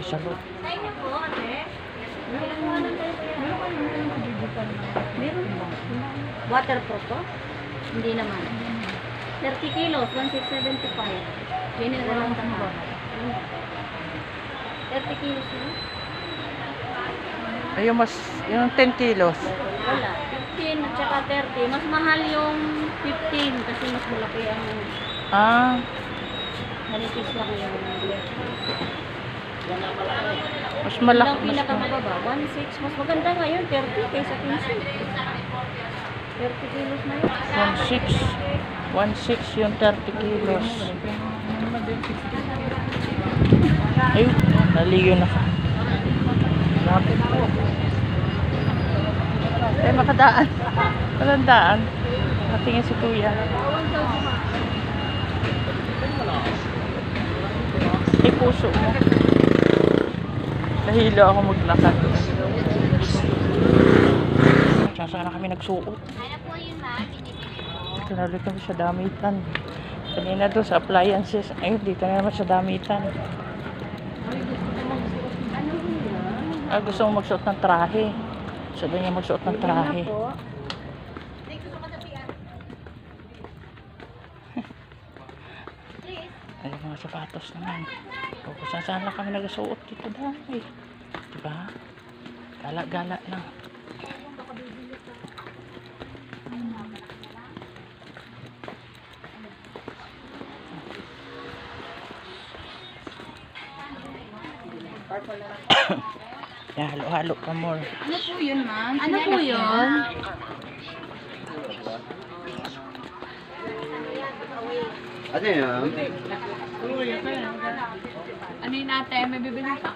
sa loob. Sa inyo po, ate? Meron ba? Waterproof po? Hindi naman. 30 kilos, 1,675. Yan yung dalawang tama. 30 kilos yun? Ayun, yung 10 kilos. Wala. 15 at saka 30. Mas mahal yung 15 kasi mas malaki ang Ah, manipis lang yung mas malaki. Ang pinakamababa, 1,600. Mas maganda ngayon, 30 kaysa 15. 30 kilos na yun. 1,600 yung 30 kilos. Ayun, naliyo na ka. Lapit po. Ay, makadaan. Walang daan. Nakatingin si kuya. Ay, puso mo. Nahilo ako maglakad. Saan na kami nagsuot? Ano po yun, ma'am? Dito na ulit kami sa damitan. Kanina doon sa appliances. Ayun, dito na naman sa damitan. Gusto mo magsuot ng trahe. Sabi niya magsuot ng trahe. Ay, mga sapatos naman. Kung saan lang kami nagsuot dito dahil. Diba? Gala-gala lang. Yeah, halo-halo ka more. Ano po yun, ma'am? Ano po yun? Ano yun? Ano yun ate? May bibili pa.